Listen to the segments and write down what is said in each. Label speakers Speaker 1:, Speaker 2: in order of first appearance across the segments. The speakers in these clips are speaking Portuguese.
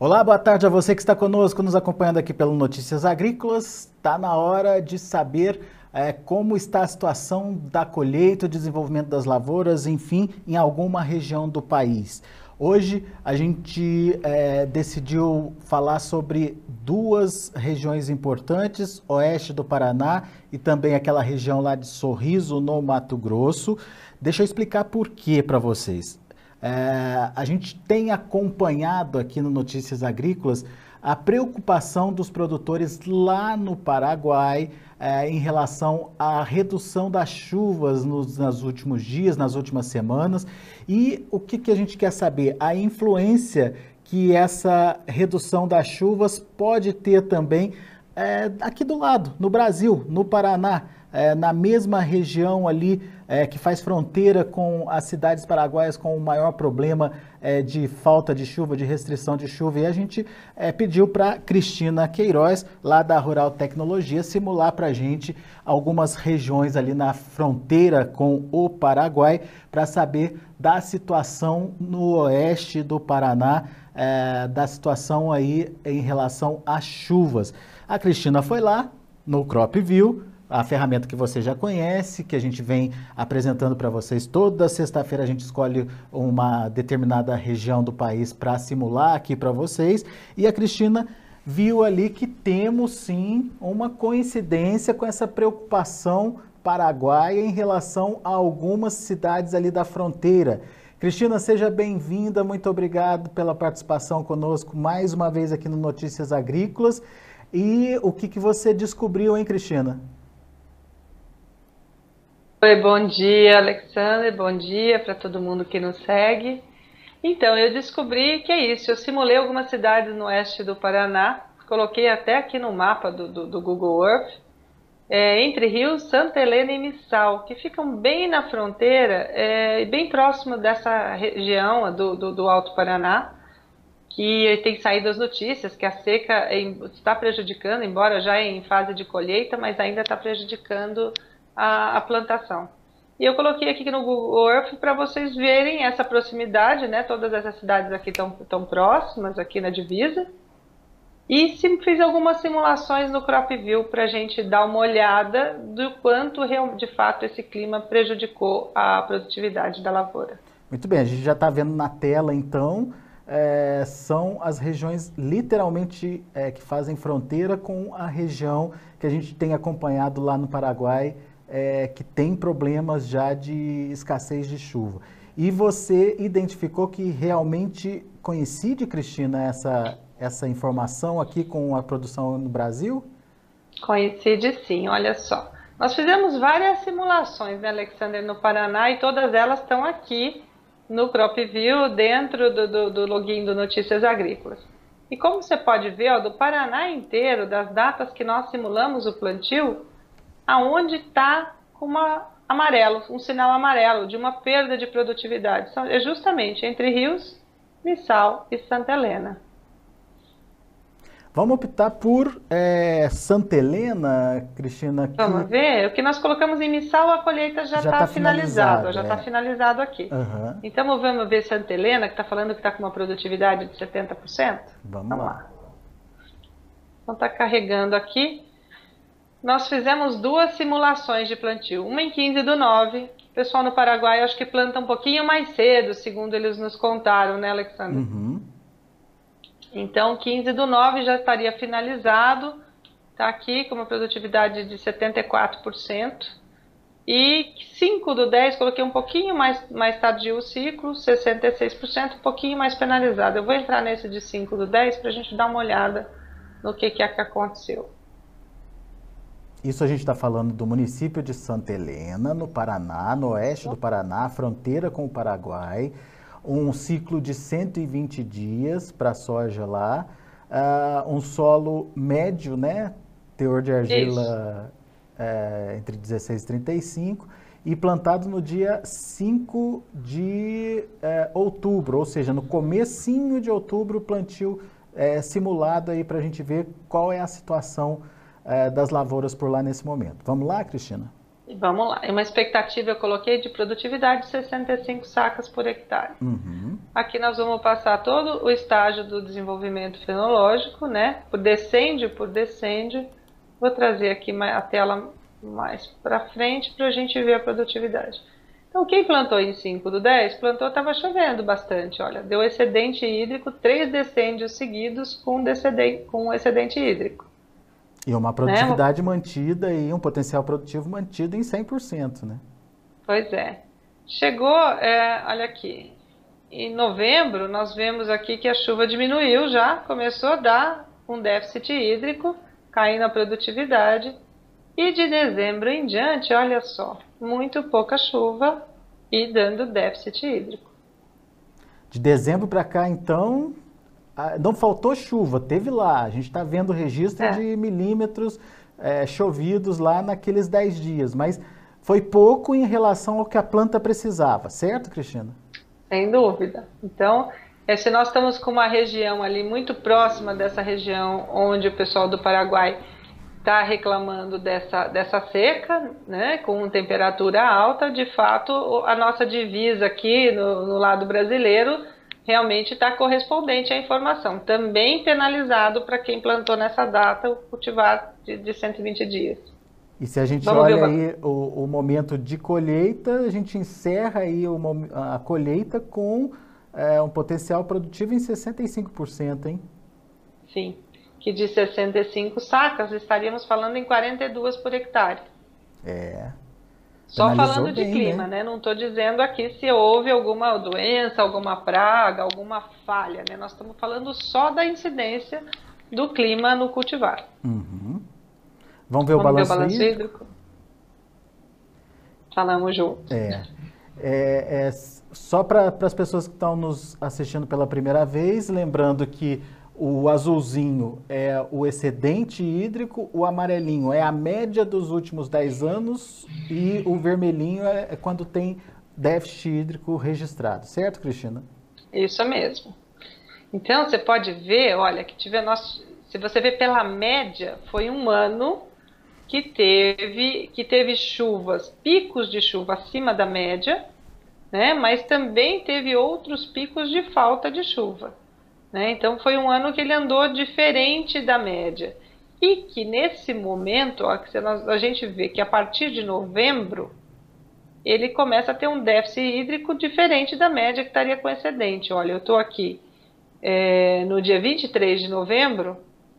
Speaker 1: Olá, boa tarde a você que está conosco, nos acompanhando aqui pelo Notícias Agrícolas. Está na hora de saber como está a situação da colheita, o desenvolvimento das lavouras, enfim, em alguma região do país. Hoje a gente decidiu falar sobre duas regiões importantes, oeste do Paraná e também aquela região lá de Sorriso, no Mato Grosso. Deixa eu explicar por quê para vocês. A gente tem acompanhado aqui no Notícias Agrícolas a preocupação dos produtores lá no Paraguai em relação à redução das chuvas nos últimos dias, nas últimas semanas. E o que a gente quer saber? A influência que essa redução das chuvas pode ter também aqui do lado, no Brasil, no Paraná, na mesma região ali que faz fronteira com as cidades paraguaias com o maior problema de falta de chuva, de restrição de chuva. E a gente pediu para Cristina Queiroz, lá da Rural Tecnologia, simular para a gente algumas regiões ali na fronteira com o Paraguai, para saber da situação no oeste do Paraná, da situação aí em relação às chuvas. A Cristina foi lá no CropView, a ferramenta que você já conhece, que a gente vem apresentando para vocês. Toda sexta-feira a gente escolhe uma determinada região do país para simular aqui para vocês. E a Cristina viu ali que temos sim uma coincidência com essa preocupação paraguaia em relação a algumas cidades ali da fronteira. Cristina, seja bem-vinda, muito obrigado pela participação conosco mais uma vez aqui no Notícias Agrícolas. E o que você descobriu, hein, Cristina?
Speaker 2: Oi, bom dia, Alexandre, bom dia para todo mundo que nos segue. Então, eu descobri que é isso, eu simulei algumas cidades no oeste do Paraná, coloquei até aqui no mapa do Google Earth, entre rios Santa Helena e Missal, que ficam bem na fronteira, bem próximo dessa região do Alto Paraná, que tem saído as notícias que a seca está prejudicando, embora já em fase de colheita, mas ainda está prejudicando a plantação. E eu coloquei aqui no Google Earth para vocês verem essa proximidade, né? Todas essas cidades aqui estão próximas, aqui na divisa. E fiz algumas simulações no CropView para a gente dar uma olhada do quanto de fato esse clima prejudicou a produtividade da lavoura.
Speaker 1: Muito bem, a gente já está vendo na tela então, são as regiões literalmente que fazem fronteira com a região que a gente tem acompanhado lá no Paraguai, que tem problemas já de escassez de chuva. E você identificou que realmente coincide, Cristina, essa informação aqui com a produção no Brasil?
Speaker 2: Coincide sim, olha só. Nós fizemos várias simulações, né, Alexander, no Paraná, e todas elas estão aqui no CropView, dentro do login do Notícias Agrícolas. E como você pode ver, ó, do Paraná inteiro, das datas que nós simulamos o plantio, aonde está amarelo, um sinal amarelo de uma perda de produtividade. É justamente entre rios, Missal e Santa Helena.
Speaker 1: Vamos optar por Santa Helena, Cristina?
Speaker 2: Vamos ver. O que nós colocamos em Missal, a colheita já está finalizada. Já está finalizado aqui.
Speaker 1: Uhum.
Speaker 2: Então vamos ver Santa Helena, que está falando que está com uma produtividade de 70%?
Speaker 1: Vamos lá.
Speaker 2: Então está carregando aqui. Nós fizemos duas simulações de plantio, uma em 15/9. O pessoal no Paraguai acho que planta um pouquinho mais cedo, segundo eles nos contaram, né, Alexandre?
Speaker 1: Uhum.
Speaker 2: Então, 15/9 já estaria finalizado, está aqui com uma produtividade de 74%. E 5/10, coloquei um pouquinho mais tardio o ciclo, 66%, um pouquinho mais penalizado. Eu vou entrar nesse de 5/10 para a gente dar uma olhada no que aconteceu.
Speaker 1: Isso a gente está falando do município de Santa Helena, no Paraná, no oeste do Paraná, fronteira com o Paraguai. Um ciclo de 120 dias para a soja lá. Um solo médio, né? Teor de argila entre 16 e 35. E plantado no dia 5 de outubro, ou seja, no comecinho de outubro, plantio simulado aí para a gente ver qual é a situação das lavouras por lá nesse momento. Vamos lá, Cristina?
Speaker 2: Vamos lá. Uma expectativa eu coloquei de produtividade de 65 sacas por hectare.
Speaker 1: Uhum.
Speaker 2: Aqui nós vamos passar todo o estágio do desenvolvimento fenológico, né? Por decêndio por decêndio. Vou trazer aqui a tela mais para frente para a gente ver a produtividade. Então, quem plantou em 5/10, plantou, estava chovendo bastante, olha, deu excedente hídrico, 3 decêndios seguidos com excedente hídrico.
Speaker 1: E uma
Speaker 2: Né?
Speaker 1: produtividade mantida e um potencial produtivo mantido em 100%, né?
Speaker 2: Pois é. Chegou, olha aqui, em novembro nós vemos aqui que a chuva diminuiu já, começou a dar um déficit hídrico, caindo a produtividade. E de dezembro em diante, olha só, muito pouca chuva e dando déficit hídrico.
Speaker 1: De dezembro para cá, então, não faltou chuva, teve lá. A gente está vendo o registro de milímetros chovidos lá naqueles 10 dias, mas foi pouco em relação ao que a planta precisava, certo, Cristina?
Speaker 2: Sem dúvida. Então, se nós estamos com uma região ali muito próxima dessa região onde o pessoal do Paraguai está reclamando dessa seca, né, com temperatura alta, de fato, a nossa divisa aqui no lado brasileiro realmente está correspondente à informação. Também penalizado para quem plantou nessa data o cultivar de 120 dias.
Speaker 1: E se a gente olha aí o momento de colheita, a gente encerra aí a colheita com um potencial produtivo em 65%, hein?
Speaker 2: Sim, que de 65 sacas estaríamos falando em 42 por hectare. Só falando de clima, né? Não estou dizendo aqui se houve alguma doença, alguma praga, alguma falha, né? Nós estamos falando só da incidência do clima no cultivar.
Speaker 1: Uhum. Vamos ver o balanço hídrico?
Speaker 2: Falamos juntos.
Speaker 1: Só para as pessoas que estão nos assistindo pela primeira vez, lembrando que o azulzinho é o excedente hídrico, o amarelinho é a média dos últimos 10 anos e o vermelhinho é quando tem déficit hídrico registrado, certo, Cristina?
Speaker 2: Isso mesmo. Então, você pode ver, olha, se você ver pela média, foi um ano que teve chuvas, picos de chuva acima da média, né? Mas também teve outros picos de falta de chuva. Né? Então foi um ano que ele andou diferente da média. E que nesse momento, ó, a gente vê que a partir de novembro, ele começa a ter um déficit hídrico diferente da média que estaria com excedente. Olha, eu estou aqui no dia 23 de novembro,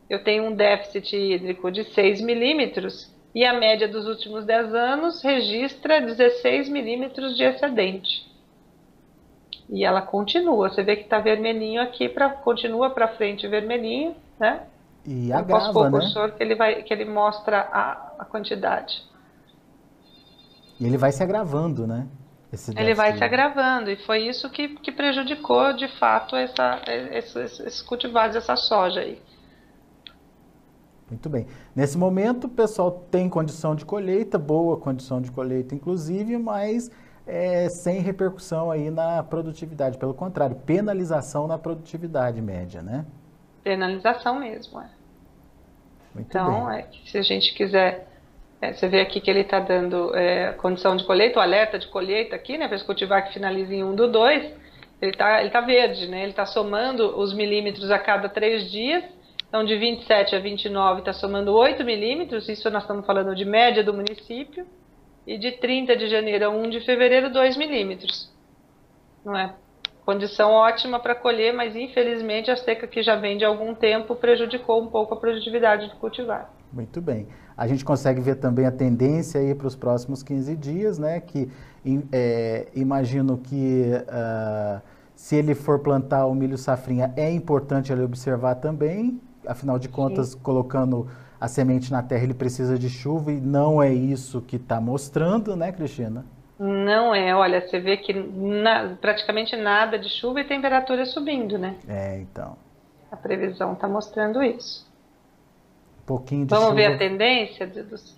Speaker 2: eu tenho um déficit hídrico de 6 milímetros e a média dos últimos 10 anos registra 16 milímetros de excedente. E ela continua, você vê que está vermelhinho aqui, continua para frente vermelhinho, né?
Speaker 1: E agrava, né?
Speaker 2: Que ele mostra a quantidade.
Speaker 1: E ele vai se agravando, né?
Speaker 2: Ele vai se agravando, e foi isso que prejudicou, de fato, esses cultivares, essa soja aí.
Speaker 1: Muito bem. Nesse momento, o pessoal tem condição de colheita, boa condição de colheita, inclusive, mas sem repercussão aí na produtividade. Pelo contrário, penalização na produtividade média, né? Penalização mesmo,
Speaker 2: Muito bem. Se a gente quiser... você vê aqui que ele está dando condição de colheita, o alerta de colheita aqui, né? Para esse cultivar que finaliza em 1/2, ele tá verde, né? Ele está somando os milímetros a cada 3 dias. Então, de 27 a 29 está somando 8 milímetros, isso nós estamos falando de média do município. E de 30 de janeiro a 1 de fevereiro, 2 milímetros. Não é? Condição ótima para colher, mas infelizmente a seca que já vem de algum tempo prejudicou um pouco a produtividade do cultivar.
Speaker 1: Muito bem. A gente consegue ver também a tendência aí para os próximos 15 dias, né? Que imagino que se ele for plantar o milho safrinha, é importante ele observar também. Afinal de contas, colocando a semente na terra, ele precisa de chuva e não é isso que está mostrando, né, Cristina?
Speaker 2: Não é. Olha, você vê que praticamente nada de chuva e temperatura subindo, né?
Speaker 1: Então.
Speaker 2: A previsão está mostrando isso.
Speaker 1: Um pouquinho de
Speaker 2: Vamos
Speaker 1: chuva.
Speaker 2: ver a tendência?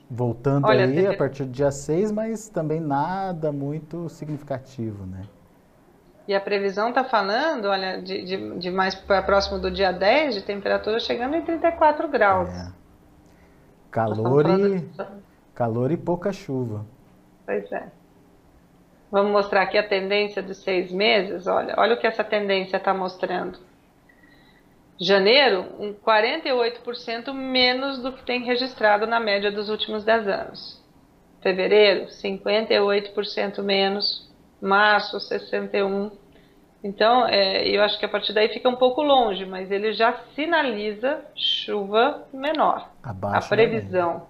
Speaker 1: Voltando aí a partir do dia 6, mas também nada muito significativo, né?
Speaker 2: E a previsão está falando, olha, de mais para próximo do dia 10, de temperatura chegando em 34 graus.
Speaker 1: Calor e pouca chuva.
Speaker 2: Pois é. Vamos mostrar aqui a tendência dos 6 meses. Olha o que essa tendência está mostrando. Janeiro, 48% menos do que tem registrado na média dos últimos 10 anos. Fevereiro, 58% menos. Março, 61%. Então, eu acho que a partir daí fica um pouco longe, mas ele já sinaliza chuva menor.
Speaker 1: Abaixo
Speaker 2: a previsão.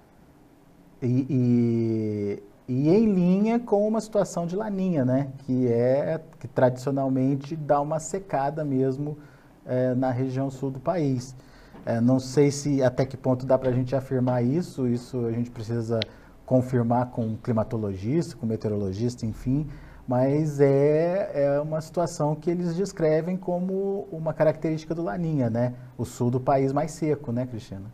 Speaker 1: E em linha com uma situação de laninha, né? Que tradicionalmente dá uma secada mesmo na região sul do país. Não sei se até que ponto dá para a gente afirmar isso a gente precisa confirmar com um climatologista, com um meteorologista, enfim, mas é uma situação que eles descrevem como uma característica do laninha, né? O sul do país mais seco, né, Cristina?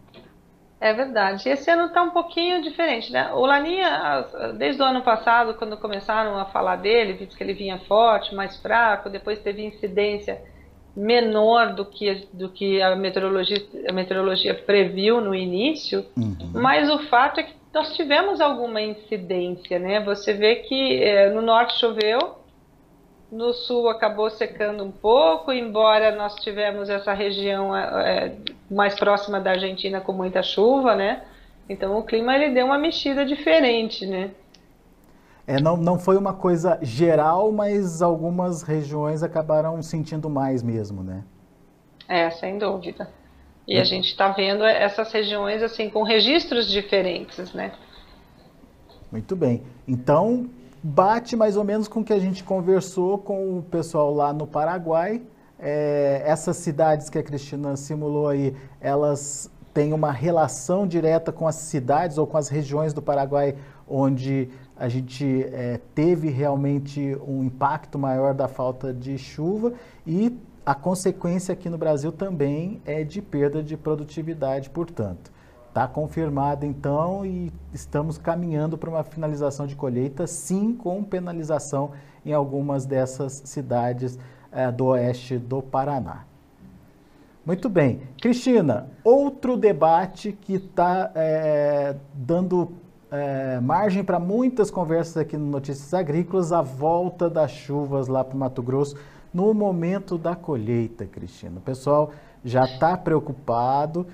Speaker 2: É verdade. Esse ano está um pouquinho diferente, né? O Laninha, desde o ano passado, quando começaram a falar dele, disse que ele vinha forte, mais fraco, depois teve incidência menor do que a meteorologia previu no início, mas o fato é que nós tivemos alguma incidência, né? Você vê que no norte choveu, no sul acabou secando um pouco, embora nós tivemos essa região mais próxima da Argentina com muita chuva, né? Então o clima ele deu uma mexida diferente, né?
Speaker 1: Não foi uma coisa geral, mas algumas regiões acabaram sentindo mais mesmo, né?
Speaker 2: Sem dúvida. E a gente está vendo essas regiões assim com registros diferentes, né?
Speaker 1: Muito bem. Então, bate mais ou menos com o que a gente conversou com o pessoal lá no Paraguai. Essas cidades que a Cristina simulou aí, elas têm uma relação direta com as cidades ou com as regiões do Paraguai onde a gente teve realmente um impacto maior da falta de chuva e a consequência aqui no Brasil também é de perda de produtividade, portanto. Está confirmado, então, e estamos caminhando para uma finalização de colheita, sim, com penalização em algumas dessas cidades do oeste do Paraná. Muito bem. Cristina, outro debate que está dando margem para muitas conversas aqui no Notícias Agrícolas, a volta das chuvas lá para o Mato Grosso no momento da colheita, Cristina. O pessoal já está preocupado,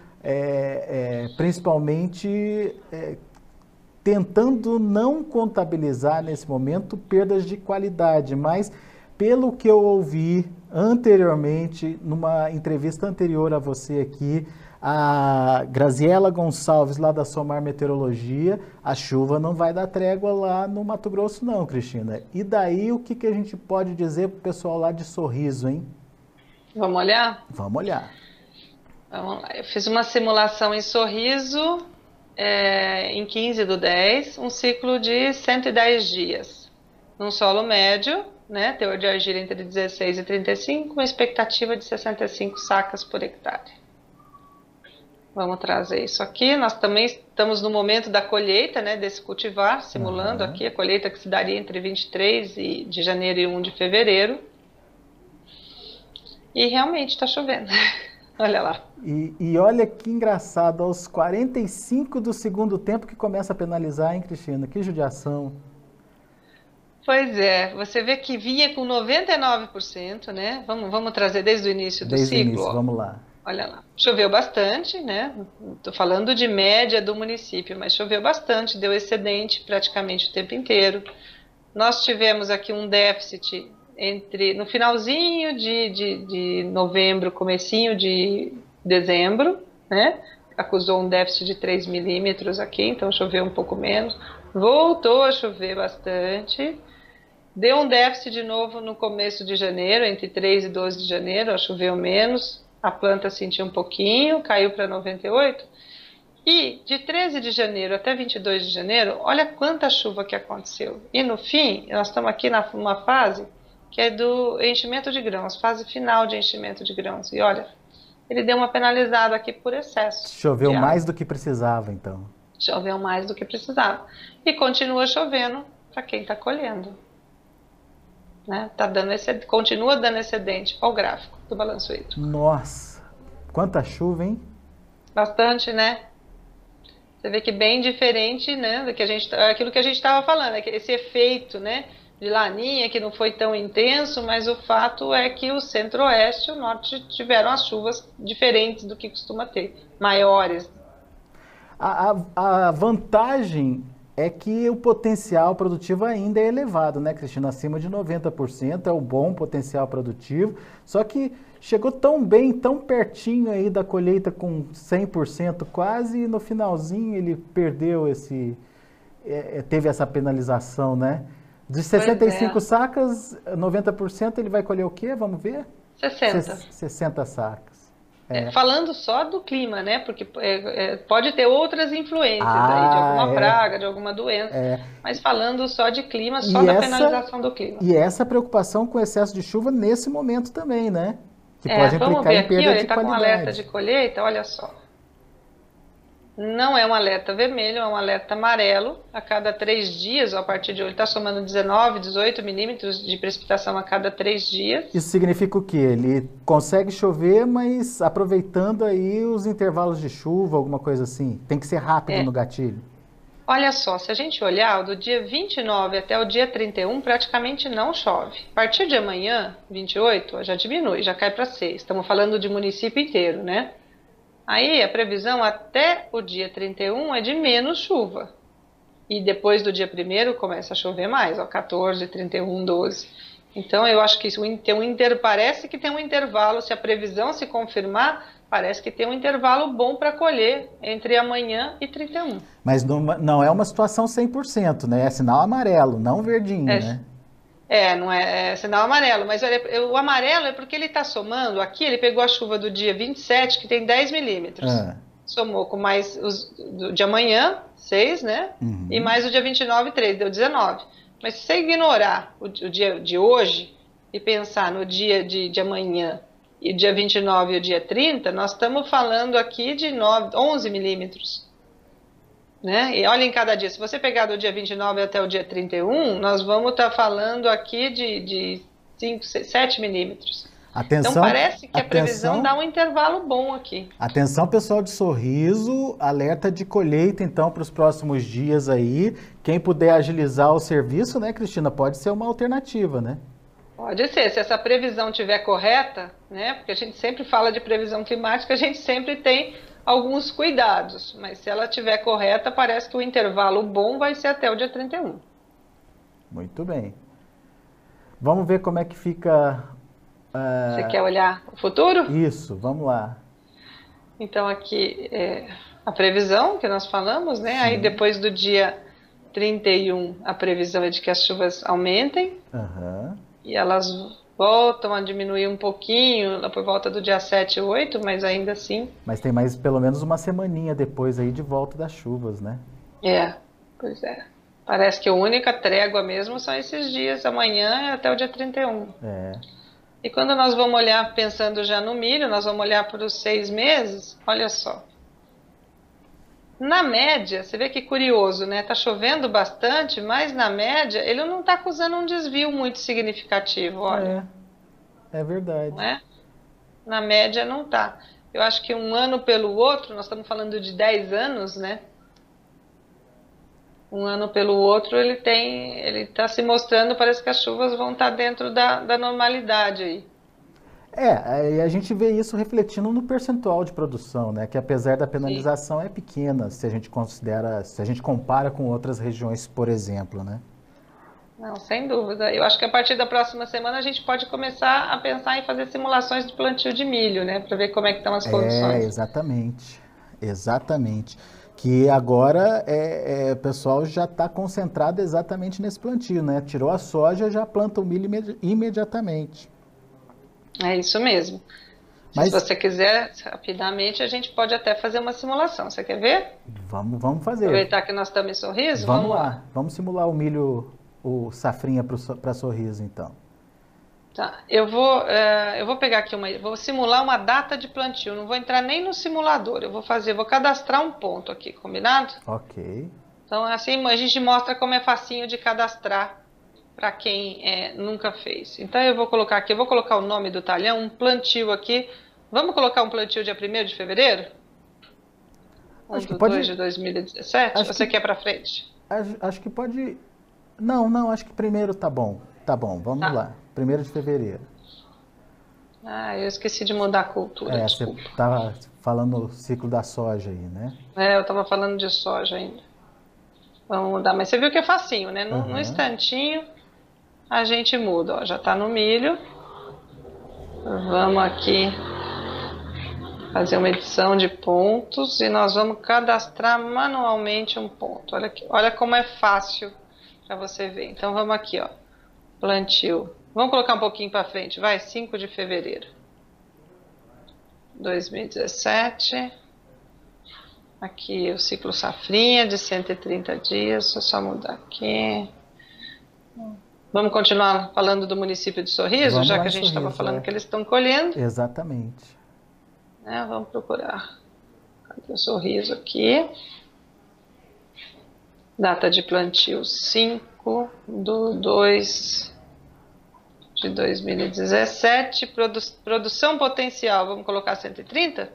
Speaker 1: principalmente tentando não contabilizar nesse momento perdas de qualidade, mas pelo que eu ouvi anteriormente, numa entrevista anterior a você aqui, a Graziela Gonçalves, lá da Somar Meteorologia, a chuva não vai dar trégua lá no Mato Grosso não, Cristina. E daí o que a gente pode dizer para o pessoal lá de Sorriso, hein?
Speaker 2: Vamos olhar?
Speaker 1: Vamos olhar.
Speaker 2: Vamos lá. Eu fiz uma simulação em Sorriso, em 15/10, um ciclo de 110 dias. Num solo médio, né, teor de argila entre 16 e 35, uma expectativa de 65 sacas por hectare. Vamos trazer isso aqui. Nós também estamos no momento da colheita, né, desse cultivar, simulando aqui a colheita que se daria entre 23 de janeiro e 1 de fevereiro. E realmente está chovendo. Olha lá.
Speaker 1: E olha que engraçado, aos 45 do segundo tempo que começa a penalizar, hein, Cristina? Que judiação.
Speaker 2: Pois é, você vê que vinha com 99%, né? Vamos trazer desde o início do ciclo.
Speaker 1: Desde o início, vamos lá.
Speaker 2: Olha lá, choveu bastante, né? Estou falando de média do município, mas choveu bastante, deu excedente praticamente o tempo inteiro. Nós tivemos aqui um déficit no finalzinho de novembro, comecinho de dezembro, né? Acusou um déficit de 3 milímetros aqui, então choveu um pouco menos. Voltou a chover bastante. Deu um déficit de novo no começo de janeiro, entre 3 e 12 de janeiro, choveu menos. A planta sentiu um pouquinho, caiu para 98. E de 13 de janeiro até 22 de janeiro, olha quanta chuva que aconteceu. E no fim, nós estamos aqui numa fase que é do enchimento de grãos, fase final de enchimento de grãos. E olha, ele deu uma penalizada aqui por excesso.
Speaker 1: Choveu mais do que precisava, então.
Speaker 2: Choveu mais do que precisava. E continua chovendo para quem está colhendo. Né? Continua dando excedente. Olha o gráfico do balanço hídrico.
Speaker 1: Nossa, quanta chuva, hein?
Speaker 2: Bastante, né? Você vê que bem diferente, né, do que aquilo que a gente estava falando, esse efeito, né, de laninha que não foi tão intenso, mas o fato é que o centro-oeste e o norte tiveram as chuvas diferentes do que costuma ter, maiores.
Speaker 1: A vantagem é que o potencial produtivo ainda é elevado, né, Cristina? Acima de 90% é um bom potencial produtivo, só que chegou tão bem, tão pertinho aí da colheita com 100% quase, e no finalzinho ele perdeu teve essa penalização, né? De
Speaker 2: Pois
Speaker 1: 65
Speaker 2: é,
Speaker 1: sacas, 90% ele vai colher o quê? Vamos ver?
Speaker 2: 60.
Speaker 1: 60 sacas.
Speaker 2: Falando só do clima, né? Porque pode ter outras influências aí, de
Speaker 1: Ah,
Speaker 2: alguma
Speaker 1: é.
Speaker 2: praga, de alguma doença, mas falando só de clima, só
Speaker 1: E
Speaker 2: da
Speaker 1: essa,
Speaker 2: penalização do clima.
Speaker 1: e essa preocupação com o excesso de chuva nesse momento também, né? Que pode
Speaker 2: Vamos
Speaker 1: implicar
Speaker 2: ver
Speaker 1: em
Speaker 2: aqui, ó,
Speaker 1: perda
Speaker 2: ele
Speaker 1: de
Speaker 2: está com alerta de
Speaker 1: qualidade.
Speaker 2: colheita, olha só. Não é um alerta vermelho, é um alerta amarelo. A cada 3 dias, ó, a partir de hoje, está somando 19, 18 milímetros de precipitação a cada 3 dias.
Speaker 1: Isso significa o quê? Ele consegue chover, mas aproveitando aí os intervalos de chuva, alguma coisa assim. Tem que ser rápido
Speaker 2: É,
Speaker 1: no gatilho.
Speaker 2: olha só, se a gente olhar, do dia 29 até o dia 31, praticamente não chove. A partir de amanhã, 28, ó, já diminui, já cai para 6. Estamos falando de município inteiro, né? Aí a previsão até o dia 31 é de menos chuva. E depois do dia 1º começa a chover mais, ó, 14, 31, 12. Então eu acho que parece que tem um intervalo, se a previsão se confirmar, parece que tem um intervalo bom para colher entre amanhã e 31.
Speaker 1: Mas não é uma situação 100%, né? É sinal amarelo, não verdinho, né?
Speaker 2: Não é sinal amarelo, mas olha, o amarelo é porque ele está somando, aqui ele pegou a chuva do dia 27, que tem 10 milímetros,
Speaker 1: Ah,
Speaker 2: somou com mais de amanhã, 6, né? E
Speaker 1: uhum.
Speaker 2: mais o dia 29, 3, deu 19. Mas se você ignorar o dia de hoje e pensar no dia de amanhã e dia 29 e o dia 30, nós estamos falando aqui de 11 milímetros. Né? E olha em cada dia, se você pegar do dia 29 até o dia 31, nós vamos estar falando aqui de 5, 6, 7 milímetros. Então
Speaker 1: Atenção,
Speaker 2: parece que a previsão dá
Speaker 1: atenção,
Speaker 2: um intervalo bom aqui.
Speaker 1: atenção, pessoal de Sorriso, alerta de colheita então para os próximos dias aí. Quem puder agilizar o serviço, né, Cristina, pode ser uma alternativa, né?
Speaker 2: Pode ser, se essa previsão estiver correta, né? Porque a gente sempre fala de previsão climática, a gente sempre tem alguns cuidados, mas se ela estiver correta, parece que o intervalo bom vai ser até o dia 31.
Speaker 1: Muito bem. Vamos ver como é que fica.
Speaker 2: Você quer olhar o futuro?
Speaker 1: Isso, vamos lá.
Speaker 2: Então aqui é a previsão que nós falamos, né? Aí
Speaker 1: Sim.
Speaker 2: depois do dia 31, a previsão é de que as chuvas aumentem
Speaker 1: Aham.
Speaker 2: e elas voltam a diminuir um pouquinho lá por volta do dia 7 e 8, mas ainda assim,
Speaker 1: Mas tem mais pelo menos uma semaninha depois aí de volta das chuvas, né?
Speaker 2: pois é. Parece que a única trégua mesmo são esses dias, amanhã até o dia 31.
Speaker 1: É.
Speaker 2: E quando nós vamos olhar, pensando já no milho, nós vamos olhar para os 6 meses, olha só. Na média, você vê que curioso, né? Tá chovendo bastante, mas na média ele não está acusando um desvio muito significativo, olha.
Speaker 1: É verdade.
Speaker 2: Não é? Na média não tá. Eu acho que um ano pelo outro, nós estamos falando de 10 anos, né? Um ano pelo outro ele está se mostrando, parece que as chuvas vão estar dentro da normalidade aí.
Speaker 1: E a gente vê isso refletindo no percentual de produção, né? Que apesar da
Speaker 2: Sim.
Speaker 1: penalização é pequena, se a gente considera, se a gente compara com outras regiões, por exemplo, né?
Speaker 2: Não, sem dúvida. Eu acho que a partir da próxima semana a gente pode começar a pensar em fazer simulações de plantio de milho, né? Para ver como é que estão as condições.
Speaker 1: Exatamente. Exatamente. Que agora o pessoal já está concentrado exatamente nesse plantio, né? Tirou a soja, já planta o milho imediatamente.
Speaker 2: É isso mesmo. Se
Speaker 1: Mas
Speaker 2: você quiser, rapidamente, a gente pode até fazer uma simulação. Você quer ver?
Speaker 1: vamos fazer.
Speaker 2: Aproveitar que nós estamos em Sorriso?
Speaker 1: Vamos
Speaker 2: Vamos lá.
Speaker 1: lá. Vamos simular o milho, o safrinha para Sorriso, então.
Speaker 2: Tá. Eu vou pegar aqui vou simular uma data de plantio. Não vou entrar nem no simulador. Vou cadastrar um ponto aqui, combinado?
Speaker 1: Ok.
Speaker 2: Então, assim, a gente mostra como é facinho de cadastrar para quem nunca fez. Então, eu vou colocar o nome do talhão, um plantio aqui. Vamos colocar um plantio dia 1º de fevereiro? 1 de 2 de 2017? Ou você quer para frente?
Speaker 1: Acho que pode... Não, acho que primeiro tá bom. Tá bom, vamos lá. 1º de fevereiro.
Speaker 2: Ah, eu esqueci de mudar a cultura, desculpa.
Speaker 1: Você estava falando o ciclo da soja aí, né?
Speaker 2: Eu estava falando de soja ainda. Vamos mudar, mas você viu que é facinho, né? No instantinho a gente muda, ó, já está no milho. Vamos aqui fazer uma edição de pontos e nós vamos cadastrar manualmente um ponto. Olha aqui, olha como é fácil para você ver. Então vamos aqui, ó, plantio. Vamos colocar um pouquinho para frente, vai, 5 de fevereiro 2017. Aqui o ciclo safrinha de 130 dias, só mudar aqui. Vamos continuar falando do município de Sorriso, já que a gente estava falando que eles estão colhendo.
Speaker 1: Exatamente.
Speaker 2: Vamos procurar. Cadê o Sorriso aqui? Data de plantio 5 de 2 de 2017. Produção potencial, vamos colocar 130?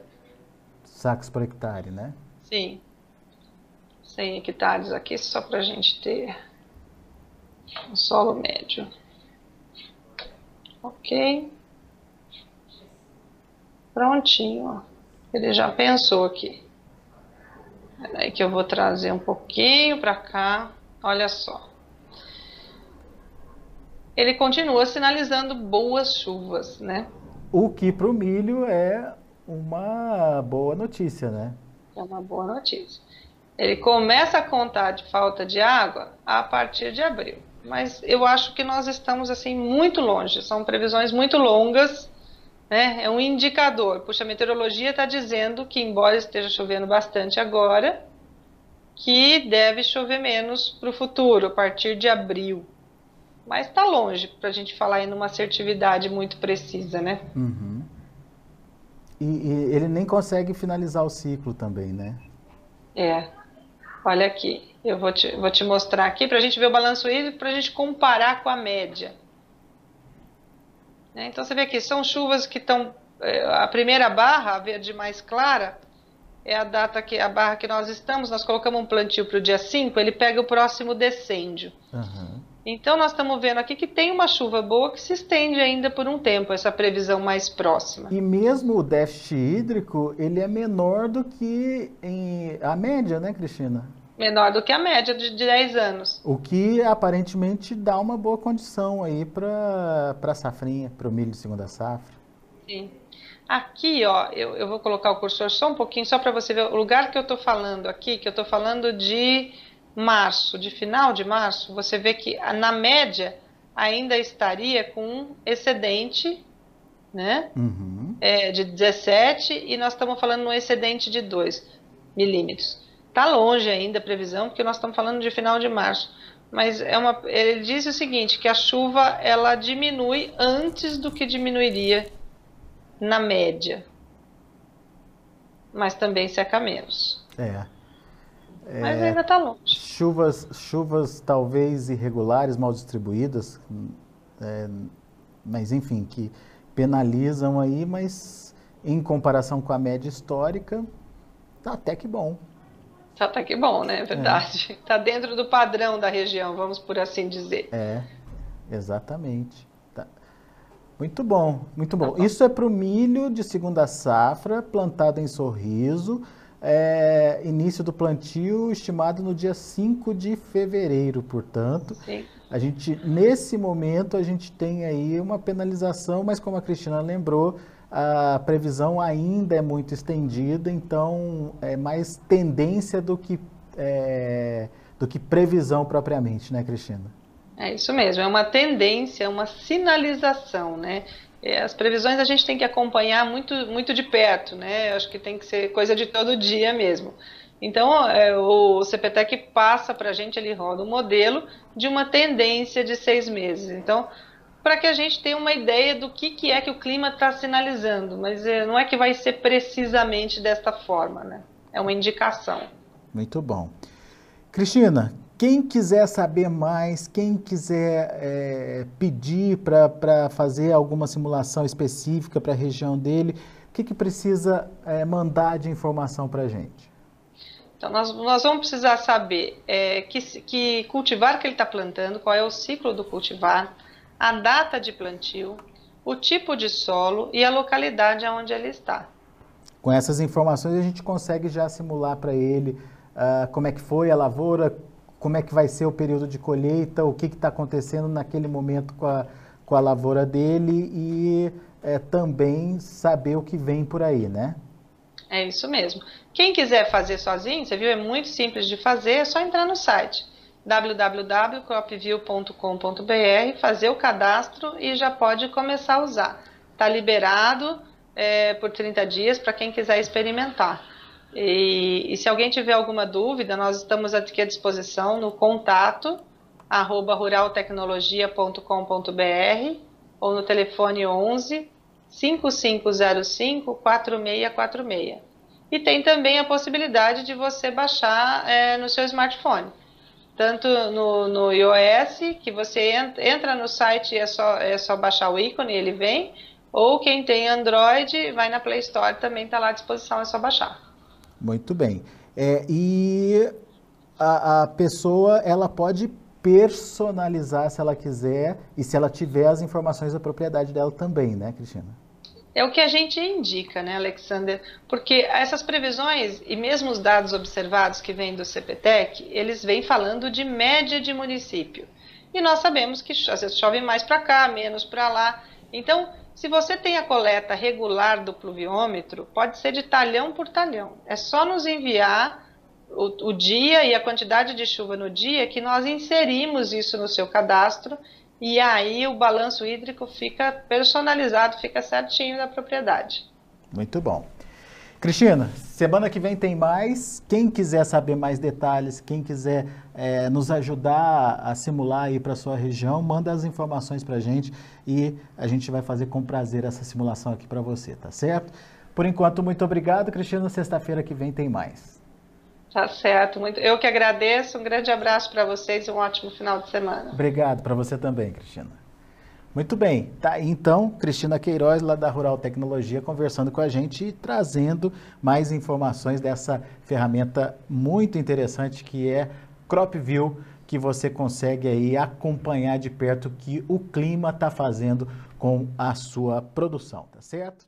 Speaker 1: Sacos por hectare, né?
Speaker 2: Sim. 100 hectares aqui, só para a gente ter um solo médio. Ok. Prontinho, ó. Ele já pensou aqui. Aí que eu vou trazer um pouquinho para cá. Olha só. Ele continua sinalizando boas chuvas, né?
Speaker 1: O que para o milho é uma boa notícia, né?
Speaker 2: É uma boa notícia. Ele começa a contar de falta de água a partir de abril. Mas eu acho que nós estamos assim muito longe. São previsões muito longas, né? É um indicador. Puxa, a meteorologia está dizendo que, embora esteja chovendo bastante agora, que deve chover menos para o futuro, a partir de abril. Mas está longe para a gente falar em uma assertividade muito precisa, né?
Speaker 1: Uhum. E ele nem consegue finalizar o ciclo também, né?
Speaker 2: Olha aqui, eu vou te mostrar aqui para a gente ver o balanço hídrico, para a gente comparar com a média. Então você vê aqui, são chuvas que estão... A primeira barra, a verde mais clara, é a data que a barra que nós estamos, nós colocamos um plantio para o dia 5, ele pega o próximo decêndio. Então nós estamos vendo aqui que tem uma chuva boa que se estende ainda por um tempo, essa previsão mais próxima.
Speaker 1: E mesmo o déficit hídrico, ele é menor do que a média, né, Cristina?
Speaker 2: Menor do que a média de 10 anos.
Speaker 1: O que aparentemente dá uma boa condição aí para a safrinha, para o milho de segunda safra.
Speaker 2: Sim. Aqui, ó, eu vou colocar o cursor só um pouquinho, só para você ver o lugar que eu estou falando aqui, que eu estou falando de março, de final de março, você vê que na média ainda estaria com um excedente, né, de 17, e nós estamos falando no excedente de 2 milímetros. Está longe ainda a previsão, porque nós estamos falando de final de março. Mas ele diz o seguinte, que a chuva ela diminui antes do que diminuiria na média. Mas também seca menos. Mas ainda está longe.
Speaker 1: Chuvas talvez irregulares, mal distribuídas, mas enfim, que penalizam aí, mas em comparação com a média histórica, tá até que bom.
Speaker 2: Tá até que bom, né? É verdade. Tá dentro do padrão da região, vamos por assim dizer.
Speaker 1: Exatamente. Tá. Muito bom, muito bom. Isso é para o milho de segunda safra, plantado em Sorriso. Início do plantio estimado no dia 5 de fevereiro, portanto.
Speaker 2: Sim.
Speaker 1: Nesse momento, a gente tem aí uma penalização, mas como a Cristina lembrou, a previsão ainda é muito estendida, então é mais tendência do que previsão propriamente, né, Cristina?
Speaker 2: É isso mesmo, é uma tendência, uma sinalização, né? As previsões a gente tem que acompanhar muito, muito de perto, né? Eu acho que tem que ser coisa de todo dia mesmo. Então, o CPTEC passa para a gente, ele roda um modelo de uma tendência de 6 meses. Então, para que a gente tenha uma ideia do que é que o clima está sinalizando, mas não é que vai ser precisamente desta forma, né? É uma indicação.
Speaker 1: Muito bom. Cristina, quem quiser saber mais, quem quiser pedir para fazer alguma simulação específica para a região dele, o que precisa mandar de informação para a gente?
Speaker 2: Então, nós vamos precisar saber que cultivar que ele está plantando, qual é o ciclo do cultivar, a data de plantio, o tipo de solo e a localidade onde ele está.
Speaker 1: Com essas informações a gente consegue já simular para ele como é que foi a lavoura, como é que vai ser o período de colheita, o que está acontecendo naquele momento com a lavoura dele e também saber o que vem por aí, né?
Speaker 2: É isso mesmo. Quem quiser fazer sozinho, você viu, é muito simples de fazer, é só entrar no site www.cropview.com.br, fazer o cadastro e já pode começar a usar. Está liberado por 30 dias para quem quiser experimentar. E se alguém tiver alguma dúvida, nós estamos aqui à disposição no contato @ruraltecnologia.com.br ou no telefone 11 5505 4646. E tem também a possibilidade de você baixar no seu smartphone. Tanto no iOS, que você entra no site e é só baixar o ícone e ele vem, ou quem tem Android, vai na Play Store, também está lá à disposição, é só baixar.
Speaker 1: Muito bem. E a pessoa, ela pode personalizar se ela quiser e se ela tiver as informações da propriedade dela também, né, Cristina?
Speaker 2: É o que a gente indica, né, Alexander? Porque essas previsões e mesmo os dados observados que vêm do CPTEC, eles vêm falando de média de município. E nós sabemos que às vezes chove mais para cá, menos para lá. Então, se você tem a coleta regular do pluviômetro, pode ser de talhão por talhão. É só nos enviar o dia e a quantidade de chuva no dia que nós inserimos isso no seu cadastro e aí o balanço hídrico fica personalizado, fica certinho da propriedade.
Speaker 1: Muito bom. Cristina, semana que vem tem mais. Quem quiser saber mais detalhes, quem quiser nos ajudar a simular aí para a sua região, manda as informações para a gente e a gente vai fazer com prazer essa simulação aqui para você, tá certo? Por enquanto, muito obrigado, Cristina. Sexta-feira que vem tem mais.
Speaker 2: Tá certo. Eu que agradeço. Um grande abraço para vocês e um ótimo final de semana.
Speaker 1: Obrigado para você também, Cristina. Muito bem, tá? Então, Cristina Queiroz, lá da Rural Tecnologia, conversando com a gente e trazendo mais informações dessa ferramenta muito interessante que é CropView, que você consegue aí acompanhar de perto o que o clima está fazendo com a sua produção, tá certo?